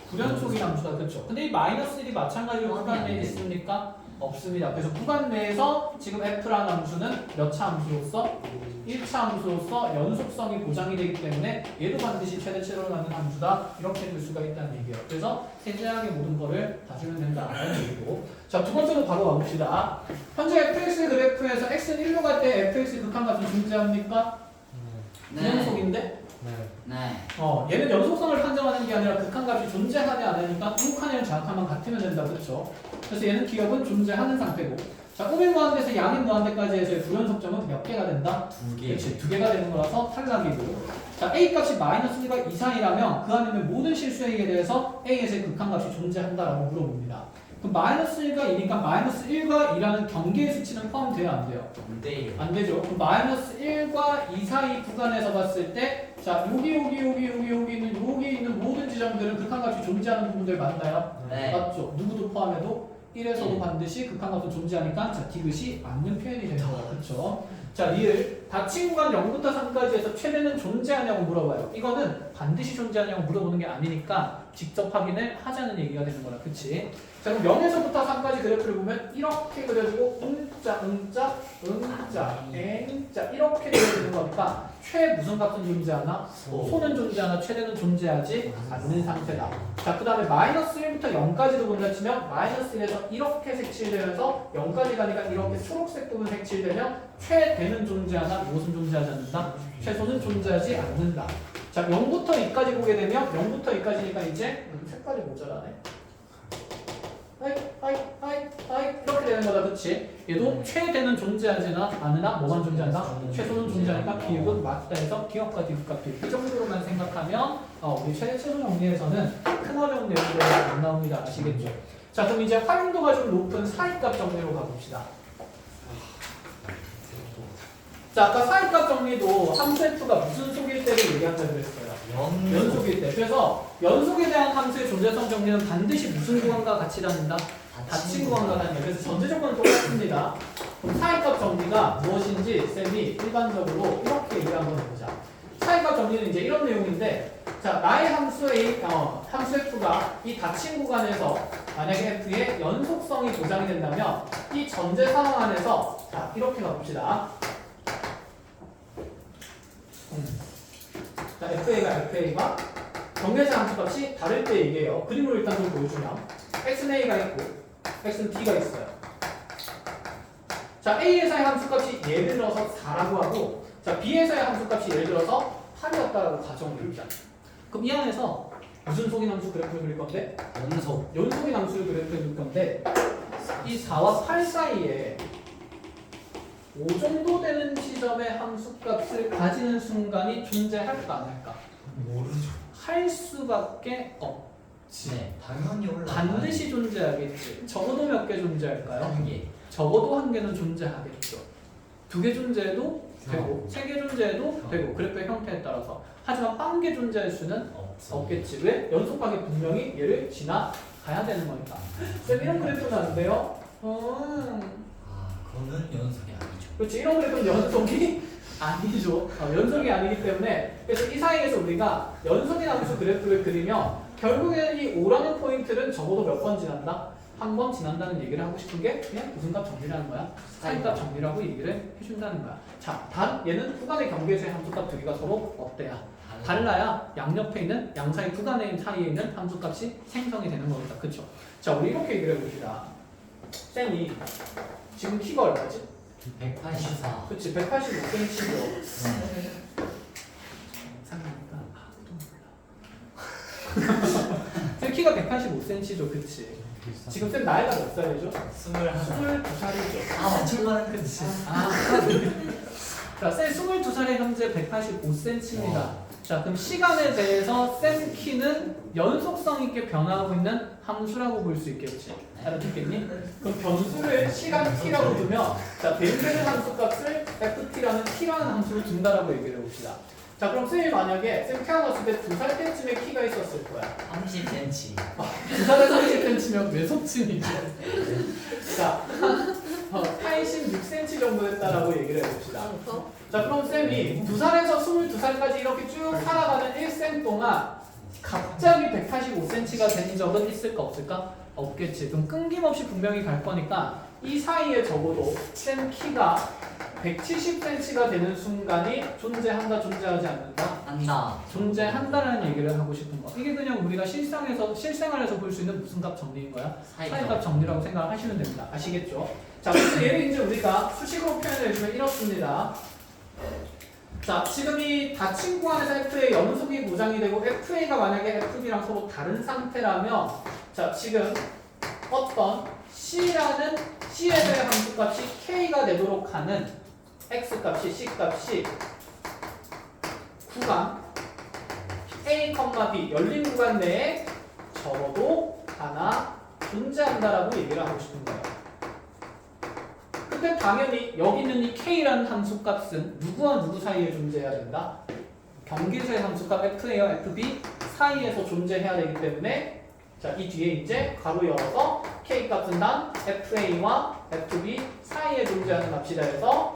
불연속인 함수다. 그렇죠? 근데 이 마이너스 1이 마찬가지로 구간 내에 있습니까? 없습니다. 그래서 구간 내에서 지금 f라는 함수는 몇 차 함수로서? 1차 함수로서 연속성이 보장이 되기 때문에 얘도 반드시 최대 최소를 갖는 함수다. 이렇게 될 수가 있다는 얘기예요. 그래서 세세하게 모든 거를 다 주면 된다는 얘기고 자, 두 번째로 바로 가봅시다. 현재 fx 그래프에서 x는 1로 갈 때 fx 극한값은 존재합니까? 불연속인데? 네. 얘는 연속성을 판정하는 게 아니라 극한값이 존재하냐 안 하니까 음칸이랑 좌칸만 같으면 된다. 그렇죠? 그래서 얘는 기억은 존재하는 상태고 자, 음인 무한대에서 양인 무한대까지 해서의 불연속점은 몇 개가 된다? 2개. 그렇지. 2개가 되는 거라서 탈락이고 자, a 값이 마이너스 1과 이상이라면 그 안에 있는 모든 실수행에 대해서 a에서의 극한값이 존재한다라고 물어봅니다. 그럼 마이너스 1과 2니까 마이너스 1과 2라는 경계의 수치는 포함돼야 안 돼요? 안 안 되죠. 그럼 마이너스 1과 2 사이 구간에서 봤을 때 자, 여기 있는 모든 지점들은 극한값이 존재하는 부분들 맞나요? 네. 맞죠. 누구도 포함해도 1에서도 반드시 극한값은 존재하니까 자, 디귿이 맞는 표현이 되는 거예요. 그렇죠? 자, 리을 닫힌 구간 0부터 3까지 해서 최대는 존재하냐고 물어봐요. 이거는 반드시 존재하냐고 물어보는 게 아니니까 직접 확인을 하자는 얘기가 되는 거라. 그치? 자, 그럼 0에서부터 3까지 그래프를 보면 이렇게 그려지고 응자 이렇게 그려지는 거니까 최 무슨 값은 존재하나? 소는 존재하나 최대는 존재하지 않는 상태다. 자, 그 다음에 마이너스 1부터 0까지도 본다 치면 마이너스 1에서 이렇게 색칠되면서 0까지 가니까 이렇게 초록색 부분 색칠되면 최대는 존재하나 무엇은 존재하지 않는다? 최소는 존재하지 않는다. 자, 0부터 2까지 보게 되면 0부터 2까지니까 이제 색깔이 모자라네. 이렇게 되는 거다. 그치? 얘도 최대는 존재하지나 않으나 뭐만 존재한다? 최소는 존재하니까 비읍은 맞다 해서 기억과 디귿과 비읍 이 정도로만 생각하면 우리 최대 최소 정리에서는 큰 어려운 내용들이 안 나옵니다. 아시겠죠? 자, 그럼 이제 활용도가 좀 높은 사이값 정리로 가봅시다. 자, 아까 사이값 정리도 함수 f가 무슨 속일 때를 얘기한다고 그랬어요? 연속일 때. 그래서 연속에 대한 함수의 존재성 정리는 반드시 무슨 구간과 같이 다닌다? 닫힌 구간과 다닌다. 그래서 전제 조건은 똑같습니다. 그럼 사이값 정리가 무엇인지 쌤이 일반적으로 이렇게 얘기를 한번 해보자. 사이값 정리는 이제 이런 내용인데 자, 나의 함수 f가 이 닫힌 구간에서 만약에 f의 연속성이 보장이 된다면 이 전제 상황 안에서 자, 이렇게 가봅시다. 자, FA가 경계선 함수값이 다를 때 얘기해요. 그림으로 일단 좀 보여주면 x는 a가 있고 x는 b가 있어요. 자, a에서의 함수값이 예를 들어서 4라고 하고 자, b에서의 함수값이 예를 들어서 8이었다라고 가정을 해보자. 그럼 이 안에서 무슨 속인 함수 그래프를 그릴 건데? 연속인 함수를 그래프를 그릴 건데 이 4와 8 사이에 5 정도 되는 지점의 함수값을 가지는 순간이 존재할까 안 할까? 모르죠. 할 수밖에 없지. 네, 당연히 올라. 반드시 존재하겠지. 적어도 몇 개 존재할까요? 1개. 적어도 1개는 존재하겠죠. 2개 존재해도 되고 3개 존재해도 되고 그래프의 형태에 따라서. 하지만 1개 존재할 수는 없겠지. 왜? 연속하게 분명히 얘를 지나가야 되는 거니까. 쌤 이런 그래프는 안 돼요? 그거는 연속이 아니죠. 그렇지. 이런 그래프는 연속이 아니죠. 연속이 아니기 때문에 그래서 이 사이에서 우리가 연속인 함수 그래프를 그리면 결국에는 이 5라는 포인트는 적어도 몇 번 지난다? 한 번 지난다는 얘기를 하고 싶은 게 그냥 무슨 값 정리라는 거야? 사이값 정리라고 얘기를 해준다는 거야. 자, 단 얘는 구간의 경계에서의 함수값 두 개가 서로 어때야? 달라야 양옆에 있는 양사이 구간의 사이에 있는 함수값이 생성이 되는 겁니다. 그렇죠? 자, 우리 이렇게 얘기를 해봅시다. 쌤이 지금 키가 얼마지? 184. 그치, 185cm죠. 상하니까 아무도 몰라. 쌤 키가 185cm죠, 그치? 지금 쌤 나이가 몇 살이죠? 22살이죠. 아 맞출만한 그치. 자, 쌤 22살에 현재 185cm입니다. 자, 그럼 시간에 대해서 쌤 키는 연속성 있게 변화하고 있는 함수라고 볼 수 있겠지. 알아듣겠니? 그럼 변수를 시간 t라고 두면 자, 벤제는 함수 값을 ft라는 t라는 함수로 둔다라고 얘기를 해봅시다. 자, 그럼 쌤이 만약에 쌤 태어났을 때 2살 때쯤에 키가 있었을 거야. 30cm. 2살에 30cm면 왜 속칭이지? 자, 86cm 정도 됐다라고 얘기를 해봅시다. 자, 그럼 쌤이 2살에서 22살까지 이렇게 쭉 살아가는 일생 동안 갑자기 185cm가 된 적은 있을까 없을까? 없겠지. 그럼 끊김없이 분명히 갈 거니까 이 사이에 적어도 쌤 키가 170cm가 되는 순간이 존재한다, 존재하지 않는다? 한다. 존재한다라는 얘기를 하고 싶은 거. 이게 그냥 우리가 실생활에서 볼 수 있는 무슨 값 정리인 거야? 사이값 정리라고 생각하시면 됩니다. 아시겠죠? 자, 그래서 얘를 이제 우리가 수식으로 표현해 주면 이렇습니다. 자, 지금 이 닫힌 구간에서 FA 연속이 보장이 되고 FA가 만약에 FB랑 서로 다른 상태라면 자, 지금 어떤 C라는 C에 대한 함수값이 K가 되도록 하는 X값이 C값이 구간 A, B 열린 구간 내에 적어도 하나 존재한다라고 얘기를 하고 싶은 거예요. 근데 당연히 여기 있는 이 K라는 함수값은 누구와 누구 사이에 존재해야 된다? 경계수의 함수값 FA와 FB 사이에서 존재해야 되기 때문에 자, 이 뒤에 이제 가로 열어서 K값은 단 FA와 FB 사이에 존재하는 값이라 해서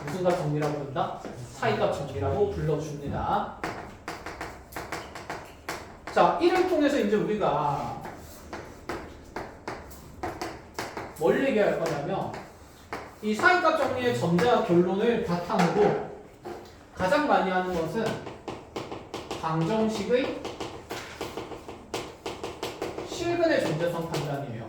무슨 값 정리라고 부른다? 사이값 정리라고 불러줍니다. 자, 이를 통해서 이제 우리가 뭘 얘기할 거냐면 이 사이값 정리의 전제와 결론을 바탕으로 가장 많이 하는 것은 방정식의 실근의 존재성 판단이에요.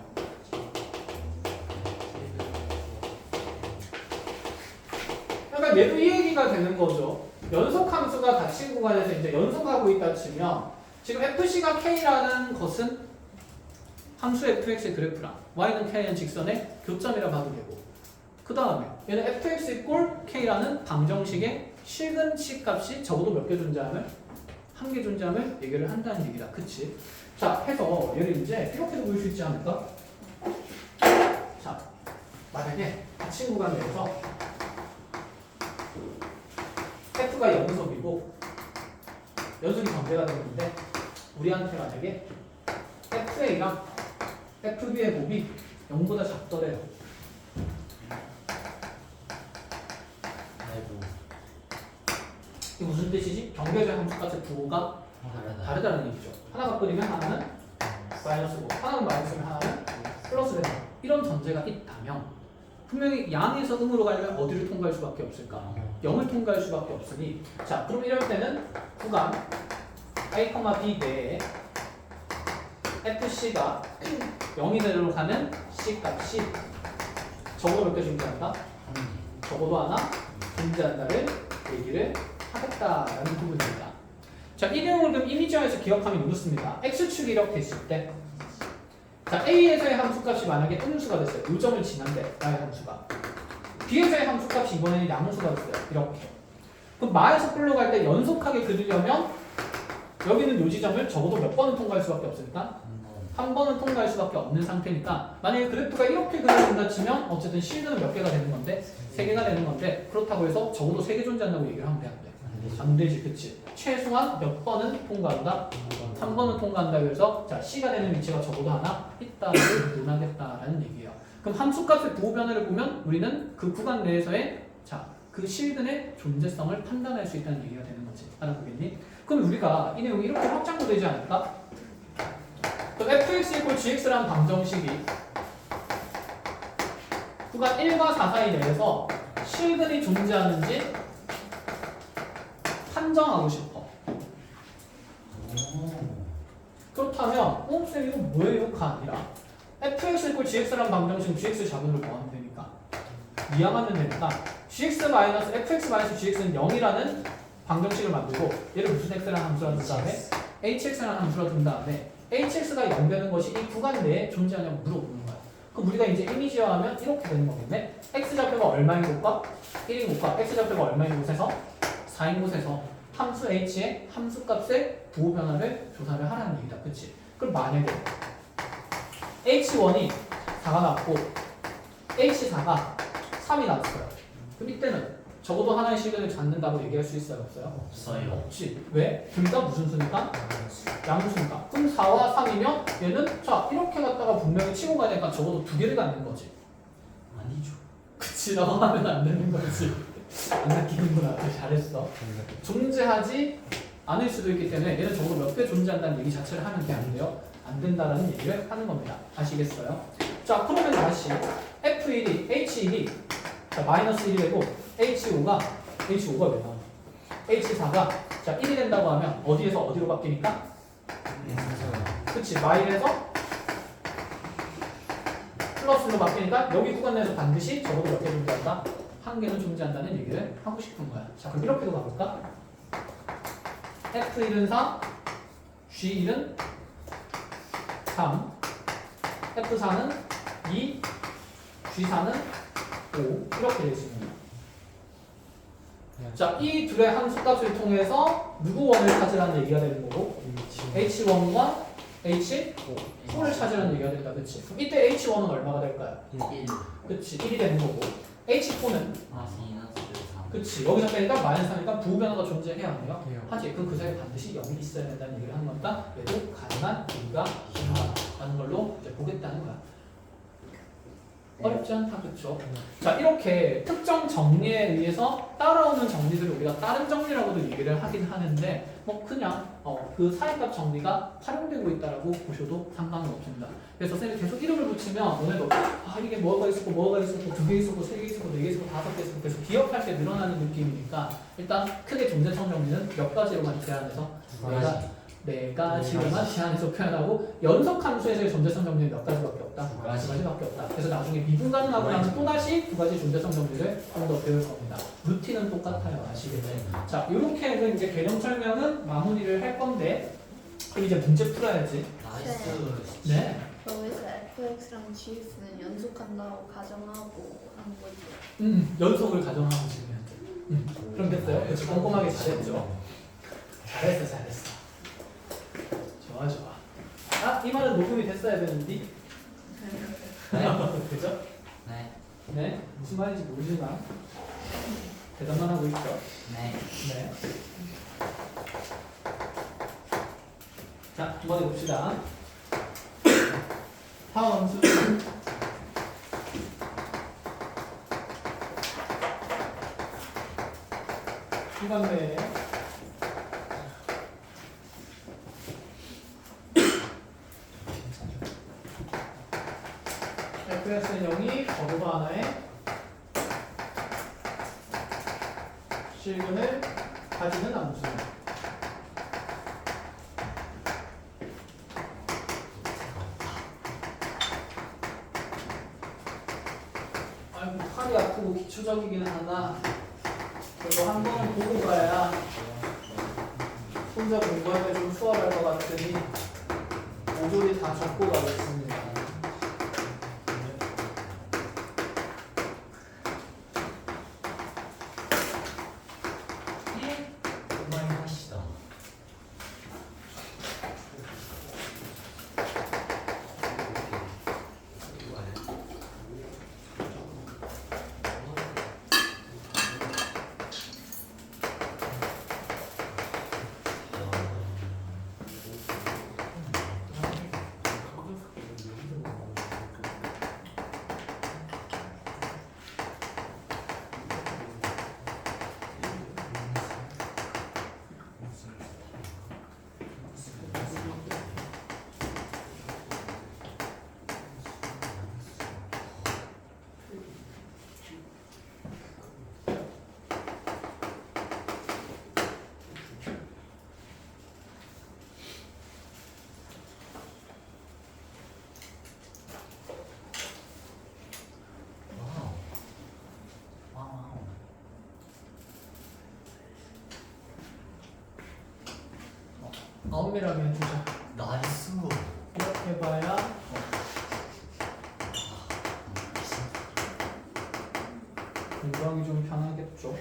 그러니까 얘도 이 얘기가 되는 거죠. 연속 함수가 닫힌 구간에서 이제 연속하고 있다 치면 지금 FC가 K라는 것은 함수 fx의 그래프랑 y는 k라는 직선의 교점이라 봐도 되고 그 다음에 얘는 fx 이꼴 k라는 방정식의 실근 C값이 적어도 몇 개 존재함을? 한 개 존재함을 얘기를 한다는 얘기다. 그치? 자, 해서 얘를 이제 이렇게도 보일 수 있지 않을까? 자, 만약에 닫힌 구간 내에서 f가 연속이고 연속이 전제가 되는데 우리한테 만약에 FA랑 FB의 곱이 0보다 작더래요. 아이고. 이게 무슨 뜻이지? 경계적 함수값의 부호가 다르다는 얘기죠. 하나 바꾸면 하나는 마이너스고 하나는 마이너스면 하나는 플러스 되는 이런 전제가 있다면 분명히 양에서 음으로 가려면 어디를 통과할 수밖에 없을까? 0을 통과할 수밖에 없으니 자, 그럼 이럴 때는 구간 A, B 내에 FC가 0이 되도록 하는 C값이 적어도 몇 개 존재한다? 적어도 하나 존재한다를 얘기를 하겠다라는 부분입니다. 자, 이 내용을 그럼 이미지화해서 기억하면 이렇습니다. X축이 이렇게 있을 때 자, A에서의 함수값이 만약에 음수가 됐어요. 이 점을 지난데 나의 함수가 B에서의 함수값이 이번에는 양수가 됐어요. 이렇게 그럼 마에서 끌로 갈 때 연속하게 그리려면 여기는 이 지점을 적어도 몇 번은 통과할 수밖에 없으니까 한 번은 통과할 수밖에 없는 상태니까 만약에 그래프가 이렇게 그려진다 치면 어쨌든 실드는 몇 개가 되는 건데 3개가 되는 건데 그렇다고 해서 적어도 3개 존재한다고 얘기를 하면 돼? 안 돼? 안 되지, 그치? 최소한 몇 번은 통과한다? 한 번은 통과한다. 그래서 자, C가 되는 위치가 적어도 하나 있다를 논하겠다라는 얘기예요. 그럼 함수값의 부호 변화를 보면 우리는 그 구간 내에서의 자, 그 실근의 존재성을 판단할 수 있다는 얘기가 되는 거지. 알아보겠니? 그럼 우리가 이 내용이 이렇게 확장도 되지 않을까? fx = gx라는 방정식이 구간 1과 4 사이 내에서 실근이 존재하는지 판정하고 싶어. 그렇다면 쌤 이거 뭐예요?가 아니라 fx = gx라는 방정식은 gx 자본을 더하면 되니까 이항하면 되니까 gx-fx-gx는 0이라는 방정식을 만들고 얘를 무슨 x라는 함수라 둔 다음에 hx라는 함수라 둔 다음에 hx가 0 되는 것이 이 구간 내에 존재하냐고 물어보는 거야. 그럼 우리가 이제 이미지화하면 이렇게 되는 거겠네. x좌표가 얼마인 곳과 1인 곳과 x좌표가 얼마인 곳에서 4인 곳에서 함수 h의 함수값의 부호 변화를 조사를 하라는 얘기다. 그치? 그럼 만약에 h1이 4가 나왔고 h4가 3이 나왔어요. 그럼 이때는 적어도 하나의 시간을 잡는다고 얘기할 수 있어요? 없어요? 없어요. 없지. 왜? 둘 다 무슨 수니까? 양수니까. 그럼 4와 3이면 얘는 자 이렇게 갔다가 분명히 치고 가야 되니까 적어도 두 개를 갖는 거지. 아니죠. 그치, 라고 하면 안 되는 거지. 안 느끼는구나. 잘했어. 존재하지 않을 수도 있기 때문에 얘는 적어도 몇 개 존재한다는 얘기 자체를 하면 안 돼요. 안 된다라는 얘기를 하는 겁니다. 아시겠어요? 자, 그러면 다시 F1이 H1이 자, 마이너스 1이 되고 H5가 왜 나오냐? H4가 자 1이 된다고 하면 어디에서 어디로 바뀌니까? 그치, 마이너에서 플러스로 바뀌니까 여기 구간 내에서 반드시 적어도 몇 개 존재한다? 한 개는 존재한다는 얘기를 하고 싶은 거야. 자, 그럼 이렇게도 가볼까? F1은 4, G1은 3, F4는 2, G4는 5 이렇게 되어 있습니다. 자, 이 둘의 함수값을 통해서 누구 원을 찾으라는 얘기가 되는 거고 H1과 H4를 찾으라는 얘기가 된다. 그치? 그럼 이때 H1은 얼마가 될까요? 1. 그치, 1이 되는 거고 H4는 마이너스 3. 그치, 여기서 빼니까 마이너스 3이니까 부호 변화가 존재해야 하네요. 해요. 하지, 그럼 그 사이에 반드시 0이 있어야 된다는 얘기를 하는 거니까 얘도 가능한 이유가 있다는 걸로 이제 보겠다는 거야. 어렵지 않다, 그쵸? 자, 이렇게 특정 정리에 의해서 따라오는 정리들을 우리가 다른 정리라고도 얘기를 하긴 하는데 뭐 그냥 그 사이값 정리가 활용되고 있다라고 보셔도 상관은 없습니다. 그래서 선생님이 계속 이름을 붙이면 오늘도 이게 뭐가 있었고 뭐가 있었고 2개 있었고 3개 있었고 4개 있었고 5개 있었고 계속 기억할 때 늘어나는 느낌이니까 일단 크게 존재성 정리는 몇 가지로만 제한해서 네 가지로만 제한해서 표현하고 연속 함수에서의 존재성 정리는 몇 가지밖에 없다? 두 가지. 두 가지밖에 없다. 그래서 나중에 미분 가능하고 나면 또다시 두 가지 존재성 정리를 좀 더 배울 겁니다. 루틴은 똑같아요. 아시겠죠? 자, 이렇게 해서 이제 개념 설명은 마무리를 할 건데 그럼 이제 문제 풀어야지. 나이스. 네. 여기서 fx랑 gx는 연속한다고 가정하고 한 거죠. 연속을 가정하고 지금 현재. 그럼 됐어요? 그렇지, 꼼꼼하게 잘했죠? 잘했어. 좋아. 이 말은 녹음이 됐어야 되는데. 그죠? 네. 네. 무슨 말인지 모르지만 대답만 하고 있죠. 네. 네. 자, 한번 해봅시다. 다음 함수. 시간 내에 fx는 0이 거르가 하나의 실근을 가지는 함수입니다. 아이고, 팔이 아프고 기초적이긴 하나 그래도 한 번은 보고 가야 혼자 공부할 때 좀 수월할 것 같으니 모조리 다 적고 가겠습니다. 정말 하시다. 와우. 9개라면 해주자. 나이스. 이렇게 해봐야 공부하기 좀 편하겠죠.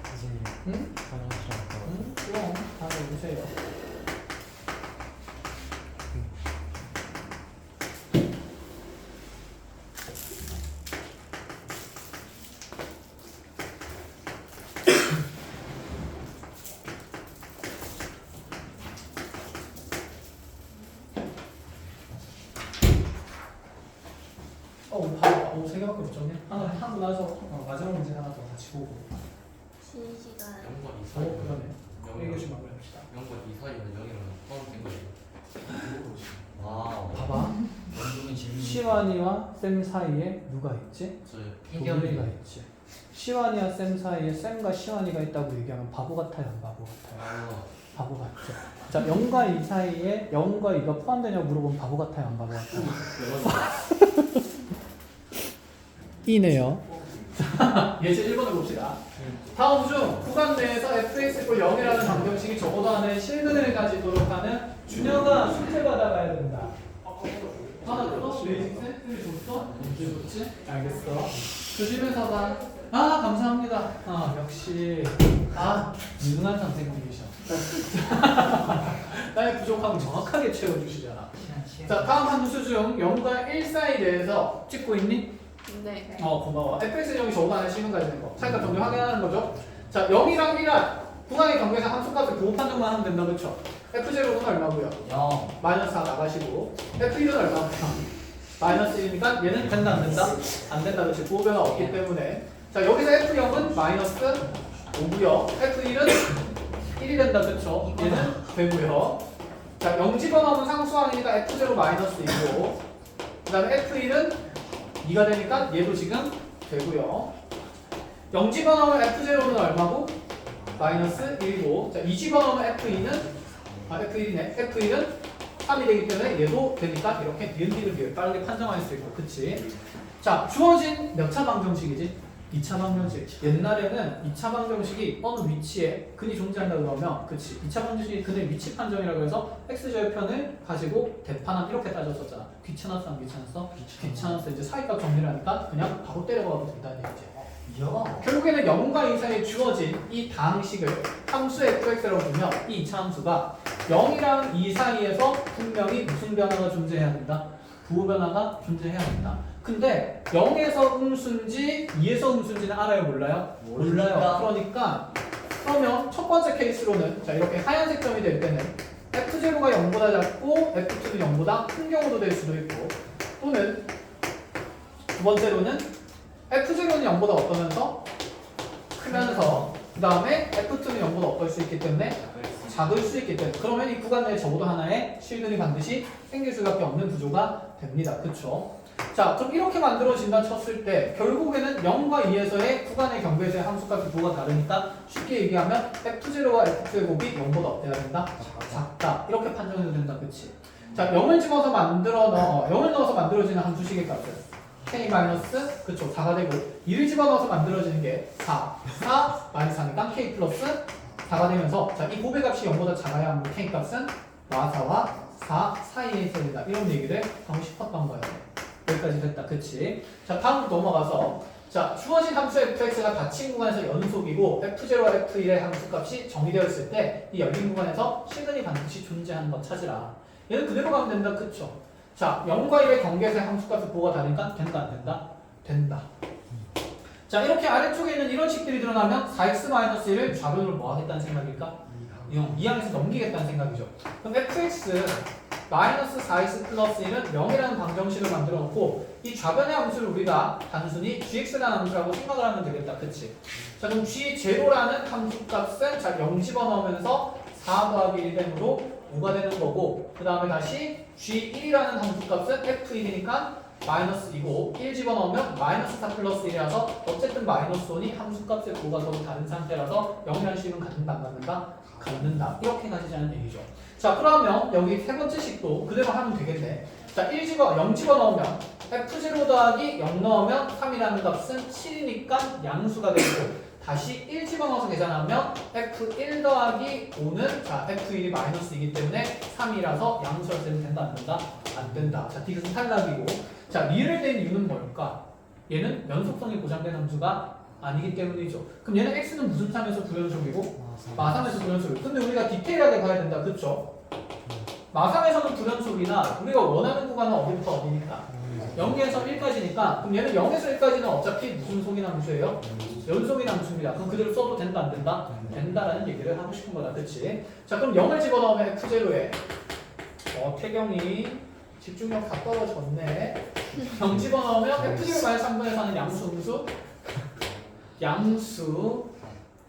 선생님 응? 화장실 갔다 와요. 응? 그럼 다들 오세요. 봐봐. 세 개밖에 못 정해. 하고 나서 마지막 문제 하나 더 같이 보고. 쉬는 시간 0번 이상이면 그러네. 얘기 좀 한번 해봅시다. 0번 이상이면 0이면 포함된 거예요. 와. 봐봐. 연동이 재밌는. 시완이와 쌤 사이에 누가 있지? 희경이가 도겸이가 있지. 시완이와 쌤 사이에 쌤과 시완이가 있다고 얘기하면 바보 같아요, 안 바보 같아요? 아. 바보 같죠. 자, 0과 2 사이에 0과 2가 포함되냐고 물어보면 바보 같아요, 안 바보 같아요? 이네요. 예제 1번을 봅시다. 다음 중 구간 내에서 fx = 0이라는 방정식이 적어도 하나의 실근을 가지도록 하는 준혁아 숙제 받아가야 된다. 받았어? 베이직 쌤? 줬어? 언제 줬지? 알겠어. 조심해서 봐. 감사합니다. 역시 유능한 선생님이셔. 나의 부족함을 정확하게 채워주시잖아. 자, 다음 함수 중 0과 1 사이에 대해서 찍고 있니? 네. 고마워. fx의 정의 적어도 하나의 실근 가지는 거. 차이값 정리 확인하는 거죠. 자, 0이랑 1은 구간의 경계에서 함수값을 보호 판정만 하면 된다, 그렇죠? f0는 얼마고요? 0. 마이너스 4 나가시고 f1은 얼마고요? 마이너스 1이니까 얘는 된다, 안 된다? 안 된다, 그렇지? 보호 변화 없기 때문에. 자, 여기서 f0은 마이너스 5고요. f1은 1이 된다, 그렇죠? 얘는 되고요. 자, 0 집어넣으면 상수항이니까 f0 마이너스 2고, 그 다음에 f1은 2가 되니까 얘도 지금 되고요. 0 집어넣으면 f0는 얼마고? 마이너스 1이고, 자, 2 집어넣으면 f2는 f1이네. f1은 3이 되기 때문에 얘도 되니까 이렇게 니은비를 빠르게 판정할 수 있고, 그치? 자, 주어진 몇 차 방정식이지? 2차 방정식. 옛날에는 2차 방정식이 어느 위치에 근이 존재한다 그러면, 그치? 2차 방정식이 근의 위치 판정이라고 해서 x절편을 가지고 대판함 이렇게 따졌었잖아. 귀찮았어, 안 귀찮았어? 귀찮았어. 이제 사이값 정리를 하니까 그냥 바로 때려가도 된다는 얘기지. 야. 결국에는 0과 2 사이에 주어진 이 다항식을 함수 fx라고 보면 이 2차 함수가 0이랑 2 사이에서 분명히 무슨 변화가 존재해야 된다? 부호 변화가 존재해야 된다. 근데 0에서 음수인지 2에서 음수인지는 알아요, 몰라요? 몰라요. 그러면 첫 번째 케이스로는 자, 이렇게 하얀색 점이 될 때는 f0가 0보다 작고 f2는 0보다 큰 경우도 될 수도 있고, 또는 두 번째로는 f0는 0보다 어떠면서 크면서 그 다음에 f2는 0보다 어떨 수 있기 때문에 작을 수 있기 때문에, 그러면 이 구간 내에 적어도 하나의 실근이 반드시 생길 수밖에 없는 구조가 됩니다. 그쵸? 자, 그럼 이렇게 만들어진다 쳤을 때 결국에는 0과 2에서의 구간의 경계에서의 함수값이 부호가 다르니까 쉽게 얘기하면 f0와 f2의 곱이 0보다 어때야 된다? 작다. 이렇게 판정해도 된다. 그치? 자, 0을 집어서 0을 넣어서 만들어지는 함수식의 값은 k 마이너스, 그쵸, 4가 되고, 2를 집어넣어서 만들어지는 게 4 마이너스 4니까 k 플러스 4가 되면서, 자, 이 곱의 값이 0보다 작아야 하면 k 값은 마사와 4 사이에 있어야 된다. 이런 얘기를 하고 싶었던 거예요. 여기까지 됐다. 그치? 자, 다음 넘어가서, 자, 주어진 함수 fx가 닫힌 구간에서 연속이고 f0와 f1의 함수값이 정의되어 있을 때 이 열린 구간에서 실근이 반드시 존재하는 거 찾으라. 얘는 그대로 가면 된다. 그쵸? 자, 0과 1의 경계에서의 함수값의 부호가 다르니까 된다, 안 된다? 된다. 자 이렇게 아래쪽에 있는 이런 식들이 드러나면 4x-1을 좌변으로 뭐 하겠다는 생각일까? 이항에서 넘기겠다는 생각이죠. 그럼 fx 마이너스 4x 플러스 1은 0이라는 방정식을 만들어 놓고 이 좌변의 함수를 우리가 단순히 gx라는 함수라고 생각을 하면 되겠다. 그치? 자 그럼 g0라는 함수 값은 자 0 집어넣으면서 4 더하기 1 됨으로 5가 되는 거고 그 다음에 다시 g1이라는 함수 값은 f1이니까 마이너스 2고 1 집어넣으면 마이너스 4 플러스 1이라서 어쨌든 마이너스 5니 함수값의 부호가 서로 다른 상태라서 0이라는 식은 갖는다 안 갖는다? 갖는다. 이렇게 가지자는 얘기죠. 자 그러면 여기 세 번째 식도 그대로 하면 되겠네. 자 0 집어넣으면 f0 더하기 0 넣으면 3이라는 값은 7이니까 양수가 되고 다시 1 집어넣어서 계산하면 f1 더하기 5는 자 f1이 마이너스 2이기 때문에 3이라서 양수가 되면 된다 안 된다? 안 된다. 자 디귿은 탈락이고 자 리을을 낸 이유는 뭘까? 얘는 연속성이 보장된 함수가 아니기 때문이죠. 그럼 얘는 x는 무슨 3에서 불연속이고 마3에서 불연속이고 근데 우리가 디테일하게 봐야 된다. 그쵸? 마3에서는 불연속이나 우리가 원하는 구간은 어디부터 어디니까 0에서 1까지니까 그럼 얘는 0에서 1까지는 어차피 무슨 속인 함수예요? 연속인 함수입니다. 그럼 그대로 써도 된다 안 된다? 된다라는 얘기를 하고 싶은 거다. 그치? 자 그럼 0을 집어넣으면 f0에 태경이 집중력 다 떨어졌네. 0 집어넣으면 f0 3분의 4는 양수 음수 양수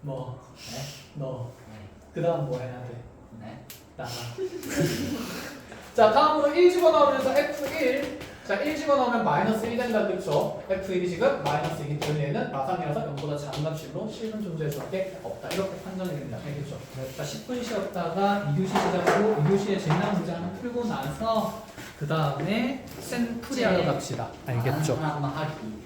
뭐 너 그 다음 뭐 해야 돼? 네. 나가. 자 다음으로 1 집어넣으면서 f1 자 1 집어넣으면 마이너스 1 된다. 그쵸? f1이 지금 마이너스 2기 때문에 얘는 마상이라서 0보다 작은 값으로 실분 존재할 수밖에 없다. 이렇게 판단이 된다. 알겠죠? 자 10분 쉬었다가 2교시 시작하고 2교시에 재난 문제 하나 풀고 나서 그 다음에 센 풀이하러 갑시다. 알겠죠? 하기.